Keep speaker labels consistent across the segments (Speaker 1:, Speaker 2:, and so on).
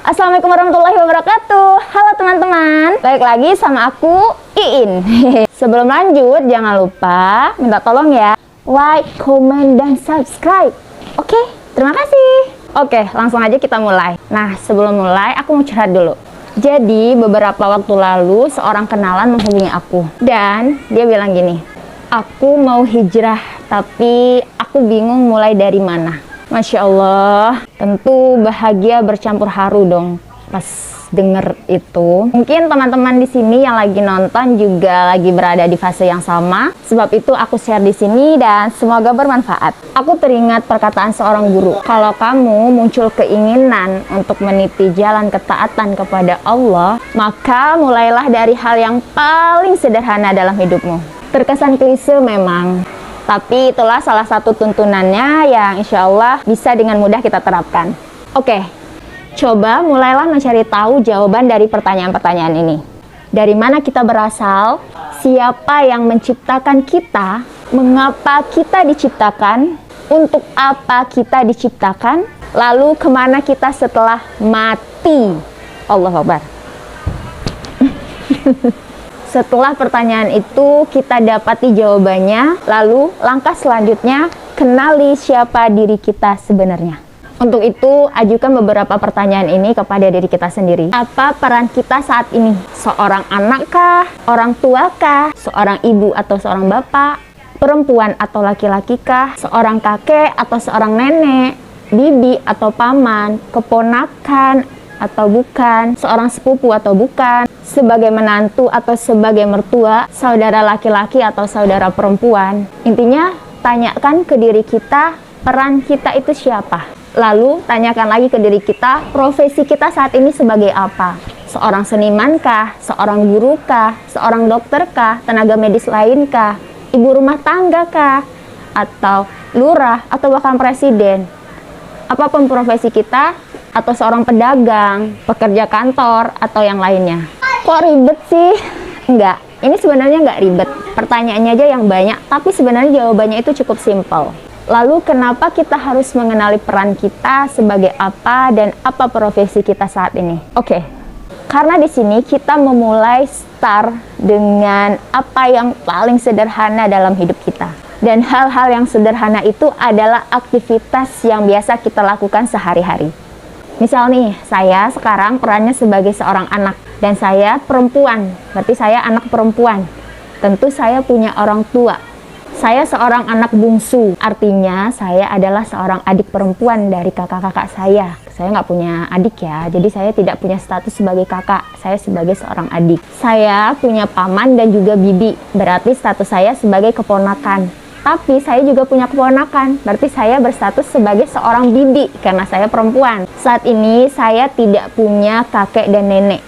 Speaker 1: Assalamualaikum warahmatullahi wabarakatuh. Halo teman-teman, balik lagi sama aku Iin. Sebelum lanjut, jangan lupa minta tolong ya, like, comment, dan subscribe. Oke, terima kasih. Oke, langsung aja kita mulai. Nah, sebelum mulai aku mau curhat dulu. Jadi, beberapa waktu lalu seorang kenalan menghubungi aku. Dan dia bilang gini, aku mau hijrah, tapi aku bingung mulai dari mana. Masya Allah, tentu bahagia bercampur haru dong pas denger itu. Mungkin teman-teman di sini yang lagi nonton juga lagi berada di fase yang sama. Sebab itu aku share di sini dan semoga bermanfaat. Aku teringat perkataan seorang guru, kalau kamu muncul keinginan untuk meniti jalan ketaatan kepada Allah, maka mulailah dari hal yang paling sederhana dalam hidupmu. Terkesan klise memang, tapi itulah salah satu tuntunannya yang insya Allah bisa dengan mudah kita terapkan. Oke, coba mulailah mencari tahu jawaban dari pertanyaan-pertanyaan ini. Dari mana kita berasal? Siapa yang menciptakan kita? Mengapa kita diciptakan? Untuk apa kita diciptakan? Lalu kemana kita setelah mati? Allahu Akbar. Setelah pertanyaan itu kita dapati jawabannya, lalu langkah selanjutnya kenali siapa diri kita sebenarnya. Untuk itu ajukan beberapa pertanyaan ini kepada diri kita sendiri. Apa peran kita saat ini? Seorang anak kah? Orang tua kah? Seorang ibu atau seorang bapak? Perempuan atau laki-laki kah? Seorang kakek atau seorang nenek? Bibi atau paman? Keponakan atau bukan, seorang sepupu atau bukan, sebagai menantu atau sebagai mertua, saudara laki-laki atau saudara perempuan. Intinya, tanyakan ke diri kita, peran kita itu siapa. Lalu, tanyakan lagi ke diri kita, profesi kita saat ini sebagai apa. Seorang seniman kah? Seorang guru kah? Seorang dokter kah? Tenaga medis lain kah? Ibu rumah tangga kah? Atau lurah? Atau bahkan presiden? Apapun profesi kita, atau seorang pedagang, pekerja kantor, atau yang lainnya. Kok ribet sih? Enggak, ini sebenarnya enggak ribet. Pertanyaannya aja yang banyak, tapi sebenarnya jawabannya itu cukup simpel. Lalu kenapa kita harus mengenali peran kita sebagai apa dan apa profesi kita saat ini? Oke, karena di sini kita memulai start dengan apa yang paling sederhana dalam hidup kita. Dan hal-hal yang sederhana itu adalah aktivitas yang biasa kita lakukan sehari-hari. Misal nih, saya sekarang perannya sebagai seorang anak dan saya perempuan, berarti saya anak perempuan. Tentu saya punya orang tua. Saya seorang anak bungsu, artinya saya adalah seorang adik perempuan dari kakak-kakak saya. Saya nggak punya adik ya, jadi saya tidak punya status sebagai kakak, saya sebagai seorang adik. Saya punya paman dan juga bibi, berarti status saya sebagai keponakan. Tapi saya juga punya keponakan, berarti saya berstatus sebagai seorang bibi karena saya perempuan. Saat ini saya tidak punya kakek dan nenek.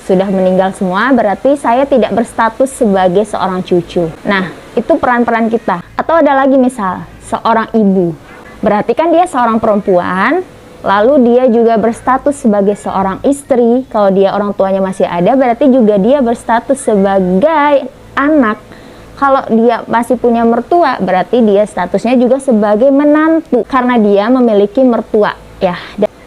Speaker 1: Sudah meninggal semua, berarti saya tidak berstatus sebagai seorang cucu. Nah, itu peran-peran kita. Atau ada lagi misal, seorang ibu. Berarti kan dia seorang perempuan, lalu dia juga berstatus sebagai seorang istri. Kalau dia orang tuanya masih ada, berarti juga dia berstatus sebagai anak. Kalau dia masih punya mertua, berarti dia statusnya juga sebagai menantu karena dia memiliki mertua ya.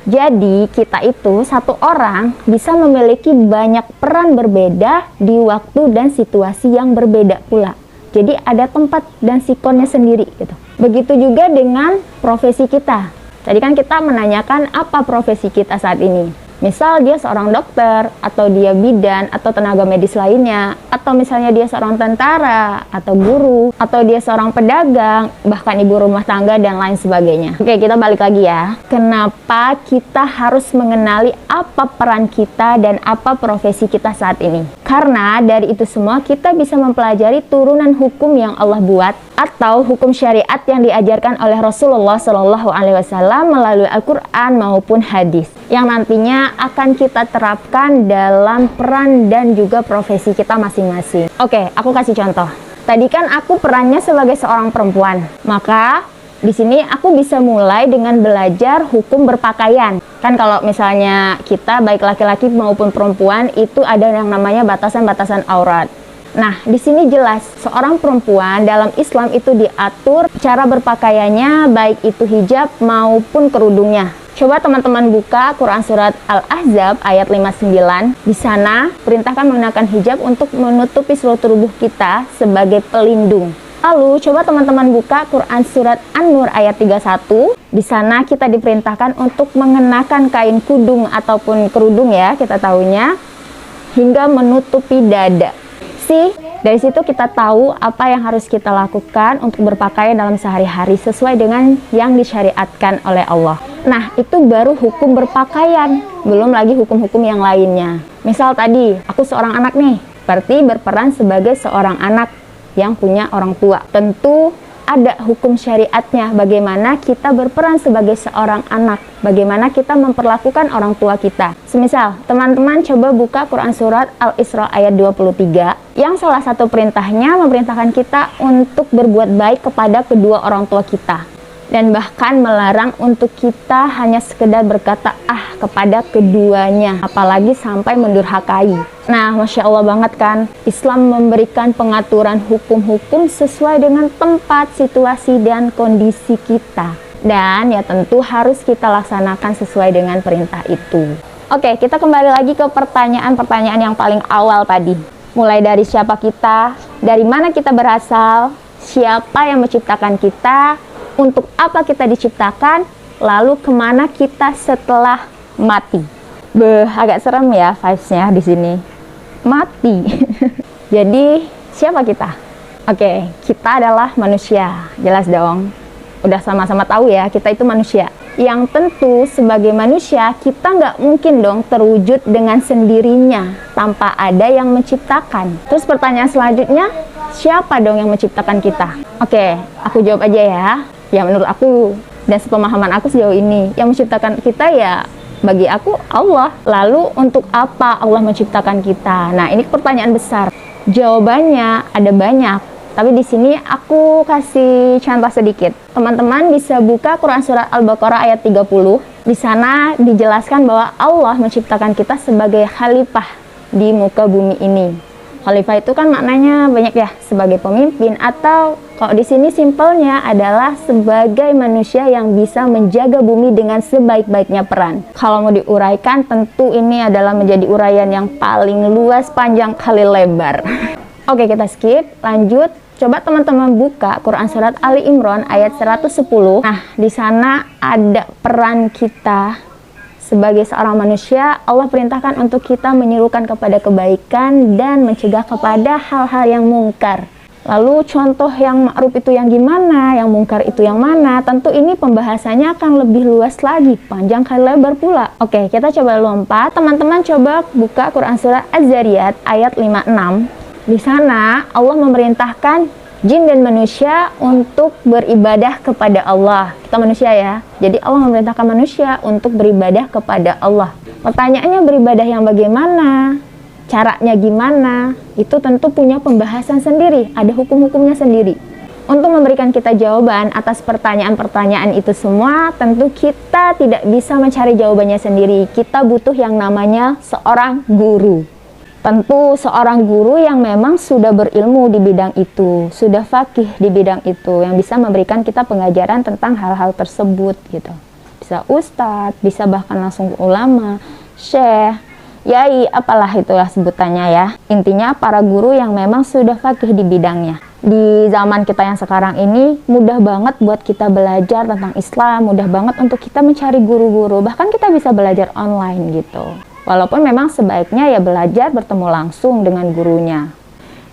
Speaker 1: Jadi kita itu satu orang bisa memiliki banyak peran berbeda di waktu dan situasi yang berbeda pula. Jadi ada tempat dan sikonnya sendiri gitu. Begitu juga dengan profesi kita. Tadi kan kita menanyakan apa profesi kita saat ini. Misal dia seorang dokter, atau dia bidan, atau tenaga medis lainnya, atau misalnya dia seorang tentara, atau guru, atau dia seorang pedagang, bahkan ibu rumah tangga, dan lain sebagainya. Oke, kita balik lagi ya. Kenapa kita harus mengenali apa peran kita dan apa profesi kita saat ini? Karena dari itu semua kita bisa mempelajari turunan hukum yang Allah buat, atau hukum syariat yang diajarkan oleh Rasulullah SAW melalui Al-Quran maupun hadis, yang nantinya akan kita terapkan dalam peran dan juga profesi kita masing-masing. Oke, aku kasih contoh. Tadi kan aku perannya sebagai seorang perempuan, maka di sini aku bisa mulai dengan belajar hukum berpakaian. Kan kalau misalnya kita baik laki-laki maupun perempuan itu ada yang namanya batasan-batasan aurat. Nah, di sini jelas seorang perempuan dalam Islam itu diatur cara berpakaiannya, baik itu hijab maupun kerudungnya. Coba teman-teman buka Quran Surat Al-Ahzab ayat 59. Di sana perintahkan menggunakan hijab untuk menutupi seluruh tubuh kita sebagai pelindung. Lalu coba teman-teman buka Quran Surat An-Nur ayat 31. Di sana kita diperintahkan untuk mengenakan kain kudung ataupun kerudung ya, kita tahunya, hingga menutupi dada. Dari situ kita tahu apa yang harus kita lakukan untuk berpakaian dalam sehari-hari sesuai dengan yang disyariatkan oleh Allah. Nah, itu baru hukum berpakaian, belum lagi hukum-hukum yang lainnya. Misal tadi, aku seorang anak nih, berarti berperan sebagai seorang anak yang punya orang tua. Tentu ada hukum syariatnya, bagaimana kita berperan sebagai seorang anak, bagaimana kita memperlakukan orang tua kita. Semisal, teman-teman coba buka Quran Surat Al-Isra ayat 23, yang salah satu perintahnya memerintahkan kita untuk berbuat baik kepada kedua orang tua kita. Dan bahkan melarang untuk kita hanya sekedar berkata kepada keduanya, apalagi sampai mendurhakai. Nah, Masya Allah banget kan, Islam memberikan pengaturan hukum-hukum sesuai dengan tempat, situasi, dan kondisi kita. Dan ya tentu harus kita laksanakan sesuai dengan perintah itu. Oke, kita kembali lagi ke pertanyaan-pertanyaan yang paling awal tadi. Mulai dari siapa kita, dari mana kita berasal, siapa yang menciptakan kita, untuk apa kita diciptakan, lalu kemana kita setelah mati. Agak serem ya vibes-nya di sini. Mati. Jadi, siapa kita? Oke, kita adalah manusia. Jelas dong. Udah sama-sama tahu ya, kita itu manusia. Yang tentu sebagai manusia, kita nggak mungkin dong terwujud dengan sendirinya tanpa ada yang menciptakan. Terus pertanyaan selanjutnya, siapa dong yang menciptakan kita? Oke, aku jawab aja ya. Ya menurut aku dan sepemahaman aku sejauh ini, yang menciptakan kita ya bagi aku Allah. Lalu untuk apa Allah menciptakan kita? Nah, ini pertanyaan besar. Jawabannya ada banyak, tapi di sini aku kasih contoh sedikit. Teman-teman bisa buka Quran Surat Al-Baqarah ayat 30. Di sana dijelaskan bahwa Allah menciptakan kita sebagai khalifah di muka bumi ini. Khalifah itu kan maknanya banyak ya, sebagai pemimpin, atau kalau di sini simpelnya adalah sebagai manusia yang bisa menjaga bumi dengan sebaik-baiknya peran. Kalau mau diuraikan, tentu ini adalah menjadi uraian yang paling luas, panjang kali lebar. Oke, kita skip, lanjut. Coba teman-teman buka Quran Surat Ali Imran ayat 110. Nah, di sana ada peran kita sebagai seorang manusia. Allah perintahkan untuk kita menyerukan kepada kebaikan dan mencegah kepada hal-hal yang mungkar. Lalu contoh yang ma'ruf itu yang gimana, yang mungkar itu yang mana? Tentu ini pembahasannya akan lebih luas lagi, panjang kali lebar pula. Oke, kita coba lompat. Teman-teman coba buka Quran Surah Az-Zariyat ayat 56. Di sana Allah memerintahkan jin dan manusia untuk beribadah kepada Allah. Kita manusia ya. Jadi Allah memerintahkan manusia untuk beribadah kepada Allah. Pertanyaannya, beribadah yang bagaimana? Caranya gimana? Itu tentu punya pembahasan sendiri, ada hukum-hukumnya sendiri. Untuk memberikan kita jawaban atas pertanyaan-pertanyaan itu semua, tentu kita tidak bisa mencari jawabannya sendiri. Kita butuh yang namanya seorang guru. Tentu seorang guru yang memang sudah berilmu di bidang itu, sudah faqih di bidang itu, yang bisa memberikan kita pengajaran tentang hal-hal tersebut gitu. Bisa ustadz, bisa bahkan langsung ulama, syekh, yai, apalah itulah sebutannya ya. Intinya para guru yang memang sudah faqih di bidangnya. Di zaman kita yang sekarang ini mudah banget buat kita belajar tentang Islam, mudah banget untuk kita mencari guru-guru, bahkan kita bisa belajar online gitu. Walaupun memang sebaiknya ya belajar bertemu langsung dengan gurunya.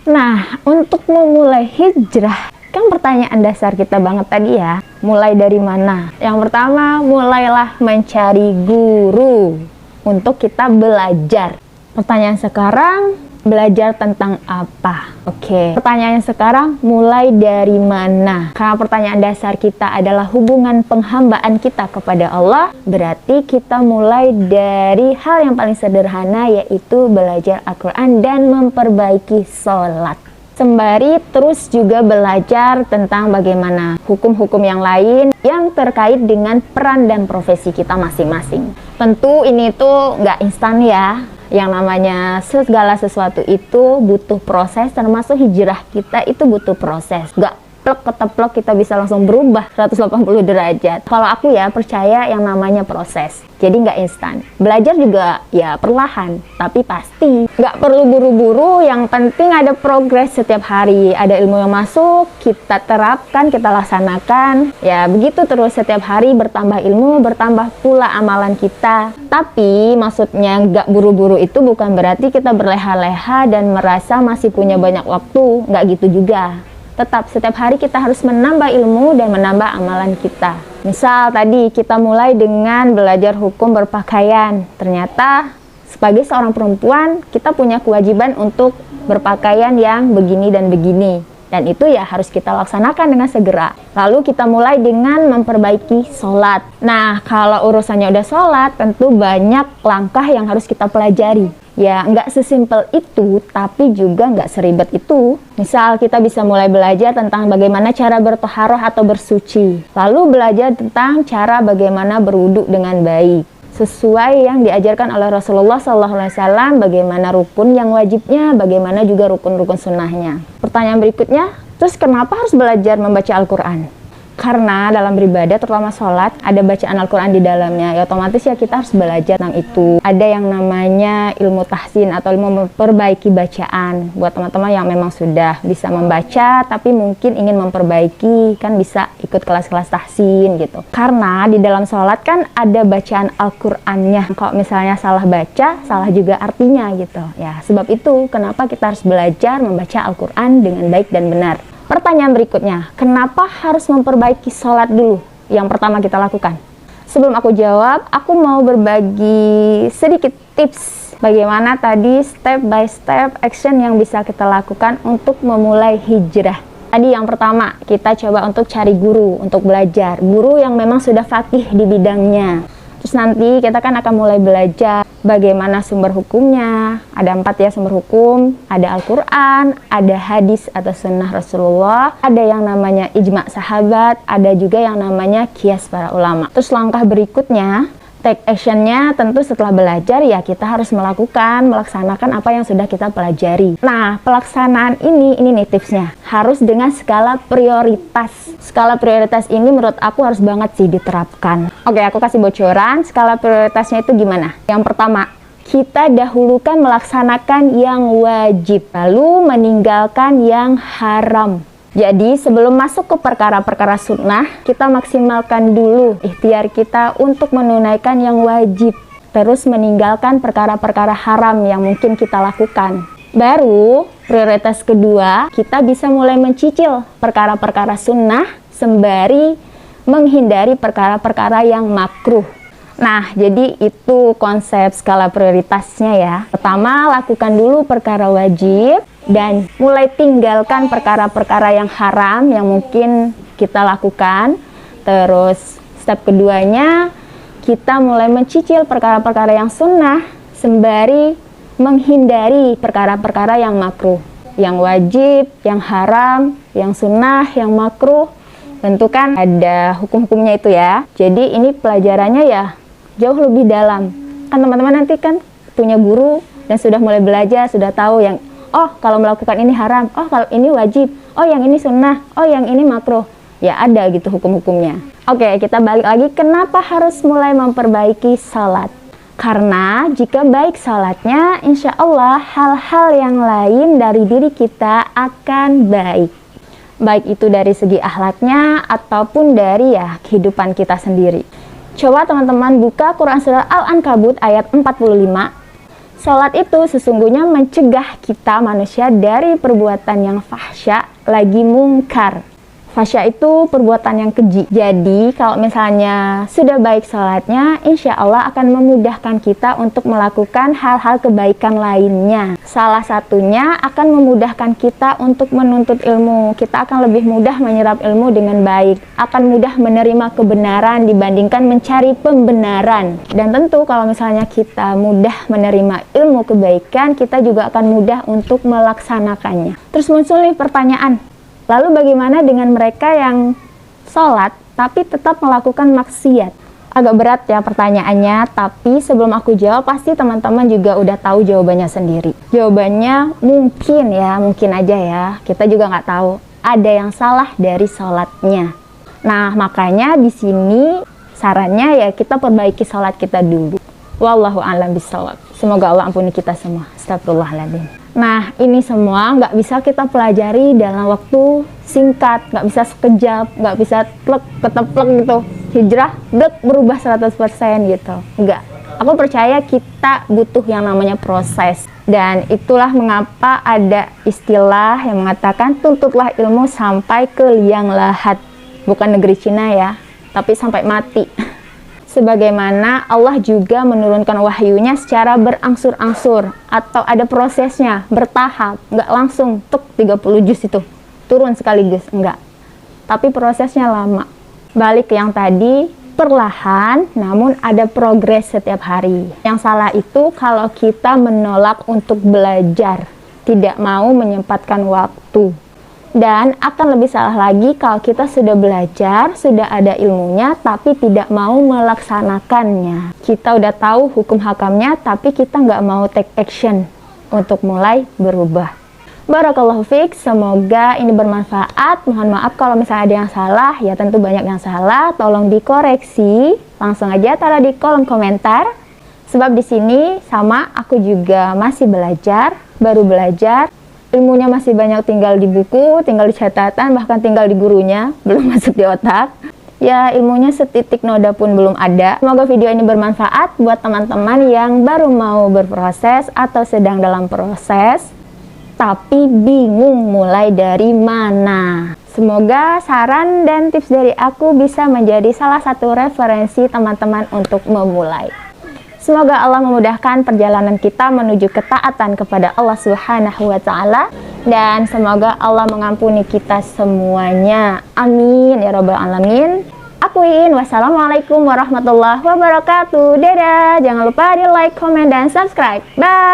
Speaker 1: Nah, untuk memulai hijrah, kan pertanyaan dasar kita banget tadi ya, mulai dari mana? Yang pertama, mulailah mencari guru untuk kita belajar. Pertanyaan sekarang, belajar tentang apa? Oke, pertanyaan sekarang, mulai dari mana? Karena pertanyaan dasar kita adalah hubungan penghambaan kita kepada Allah, berarti kita mulai dari hal yang paling sederhana, yaitu belajar Al-Quran dan memperbaiki sholat. Sembari terus juga belajar tentang bagaimana hukum-hukum yang lain yang terkait dengan peran dan profesi kita masing-masing. Tentu ini tuh nggak instan ya. Yang namanya segala sesuatu itu butuh proses, termasuk hijrah kita itu butuh proses. Nggak keteplok kita bisa langsung berubah 180 derajat. Kalau aku ya percaya yang namanya proses, jadi nggak instan. Belajar juga ya perlahan, tapi pasti nggak perlu buru-buru. Yang penting ada progres setiap hari, ada ilmu yang masuk, kita terapkan, kita laksanakan. Ya begitu terus setiap hari, bertambah ilmu, bertambah pula amalan kita. Tapi maksudnya nggak buru-buru itu bukan berarti kita berleha-leha dan merasa masih punya banyak waktu. Nggak gitu juga. Tetap setiap hari kita harus menambah ilmu dan menambah amalan kita. Misal tadi kita mulai dengan belajar hukum berpakaian. Ternyata sebagai seorang perempuan kita punya kewajiban untuk berpakaian yang begini dan begini. Dan itu ya harus kita laksanakan dengan segera. Lalu kita mulai dengan memperbaiki sholat. Nah, kalau urusannya udah sholat, tentu banyak langkah yang harus kita pelajari. Ya, nggak sesimpel itu, tapi juga nggak seribet itu. Misal kita bisa mulai belajar tentang bagaimana cara bertoharoh atau bersuci. Lalu belajar tentang cara bagaimana berwudu dengan baik. Sesuai yang diajarkan oleh Rasulullah SAW, bagaimana rukun yang wajibnya, bagaimana juga rukun-rukun sunnahnya. Pertanyaan berikutnya, terus kenapa harus belajar membaca Al-Quran? Karena dalam beribadah, terutama sholat, ada bacaan Al-Quran di dalamnya. Ya otomatis ya kita harus belajar tentang itu. Ada yang namanya ilmu tahsin atau ilmu memperbaiki bacaan. Buat teman-teman yang memang sudah bisa membaca, tapi mungkin ingin memperbaiki, kan bisa ikut kelas-kelas tahsin gitu. Karena di dalam sholat kan ada bacaan Al-Qurannya. Kalau misalnya salah baca, salah juga artinya gitu. Ya sebab itu kenapa kita harus belajar membaca Al-Quran dengan baik dan benar. Pertanyaan berikutnya, kenapa harus memperbaiki sholat dulu? Yang pertama kita lakukan. Sebelum aku jawab, aku mau berbagi sedikit tips bagaimana tadi step by step action yang bisa kita lakukan untuk memulai hijrah. Tadi yang pertama, kita coba untuk cari guru, untuk belajar. Guru yang memang sudah faqih di bidangnya. Terus nanti kita kan akan mulai belajar bagaimana sumber hukumnya. Ada 4 ya sumber hukum, ada Al-Quran, ada hadis atau sunnah Rasulullah, ada yang namanya ijma sahabat, ada juga yang namanya qiyas para ulama. Terus langkah berikutnya, take actionnya tentu setelah belajar ya kita harus melaksanakan apa yang sudah kita pelajari. Nah, pelaksanaan ini nih tipsnya, harus dengan skala prioritas. Skala prioritas ini menurut aku harus banget sih diterapkan. Oke, aku kasih bocoran, skala prioritasnya itu gimana? Yang pertama, kita dahulukan melaksanakan yang wajib, lalu meninggalkan yang haram. Jadi sebelum masuk ke perkara-perkara sunnah, kita maksimalkan dulu ikhtiar kita untuk menunaikan yang wajib, terus meninggalkan perkara-perkara haram yang mungkin kita lakukan. Baru prioritas kedua, kita bisa mulai mencicil perkara-perkara sunnah sembari menghindari perkara-perkara yang makruh. Nah, jadi itu konsep skala prioritasnya ya. Pertama, lakukan dulu perkara wajib dan mulai tinggalkan perkara-perkara yang haram yang mungkin kita lakukan. Terus step keduanya, kita mulai mencicil perkara-perkara yang sunnah sembari menghindari perkara-perkara yang makruh. Yang wajib, yang haram, yang sunnah, yang makruh, tentu kan ada hukum-hukumnya itu ya. Jadi ini pelajarannya ya jauh lebih dalam. Kan teman-teman nanti kan punya guru dan sudah mulai belajar, sudah tahu yang oh kalau melakukan ini haram, oh kalau ini wajib, oh yang ini sunnah, oh yang ini makruh. Ya ada gitu hukum-hukumnya. Oke, kita balik lagi, kenapa harus mulai memperbaiki salat? Karena jika baik salatnya, insya Allah hal-hal yang lain dari diri kita akan baik. Baik itu dari segi akhlaknya ataupun dari ya kehidupan kita sendiri. Coba teman-teman buka Quran Surah Al-Ankabut ayat 45. Salat itu sesungguhnya mencegah kita manusia dari perbuatan yang fahsya lagi mungkar. Fahsya itu perbuatan yang keji. Jadi kalau misalnya sudah baik salatnya, insya Allah akan memudahkan kita untuk melakukan hal-hal kebaikan lainnya. Salah satunya akan memudahkan kita untuk menuntut ilmu. Kita akan lebih mudah menyerap ilmu dengan baik. Akan mudah menerima kebenaran dibandingkan mencari pembenaran. Dan tentu kalau misalnya kita mudah menerima ilmu kebaikan, kita juga akan mudah untuk melaksanakannya. Terus muncul nih pertanyaan, lalu bagaimana dengan mereka yang sholat tapi tetap melakukan maksiat? Agak berat ya pertanyaannya, tapi sebelum aku jawab pasti teman-teman juga udah tahu jawabannya sendiri. Jawabannya mungkin ya, mungkin aja ya, kita juga nggak tahu. ada yang salah dari sholatnya. Nah, makanya di sini sarannya ya kita perbaiki sholat kita dulu. Wallahu a'lam bishawab. Semoga Allah ampuni kita semua. Astagfirullahaladzim. Nah, ini semua nggak bisa kita pelajari dalam waktu singkat, nggak bisa sekejap, nggak bisa plek keteplek gitu. Hijrah, berubah 100% gitu. Enggak. Aku percaya kita butuh yang namanya proses. Dan itulah mengapa ada istilah yang mengatakan tuntutlah ilmu sampai ke liang lahat. Bukan negeri Cina ya, tapi sampai mati. Sebagaimana Allah juga menurunkan wahyunya secara berangsur-angsur atau ada prosesnya, bertahap, nggak langsung tuk 30 juz itu turun sekaligus, enggak. Tapi prosesnya lama. Balik ke yang tadi, perlahan namun ada progres setiap hari. Yang salah itu kalau kita menolak untuk belajar, tidak mau menyempatkan waktu. Dan akan lebih salah lagi kalau kita sudah belajar, sudah ada ilmunya, tapi tidak mau melaksanakannya. Kita udah tahu hukum hakamnya, tapi kita nggak mau take action untuk mulai berubah. Barakallahu fiik, semoga ini bermanfaat. Mohon maaf kalau misalnya ada yang salah, ya tentu banyak yang salah, tolong dikoreksi. Langsung aja taruh di kolom komentar. Sebab di sini sama aku juga masih belajar, baru belajar. Ilmunya masih banyak tinggal di buku, tinggal di catatan, bahkan tinggal di gurunya, belum masuk di otak. Ya, ilmunya setitik noda pun belum ada. Semoga video ini bermanfaat buat teman-teman yang baru mau berproses atau sedang dalam proses, tapi bingung mulai dari mana. Semoga saran dan tips dari aku bisa menjadi salah satu referensi teman-teman untuk memulai. Semoga Allah memudahkan perjalanan kita menuju ketaatan kepada Allah Subhanahu wa Ta'ala, dan semoga Allah mengampuni kita semuanya. Amin ya Rabbal Alamin. Aku Iin, wassalamualaikum warahmatullahi wabarakatuh. Dadah, jangan lupa di like, komen, dan subscribe. Bye.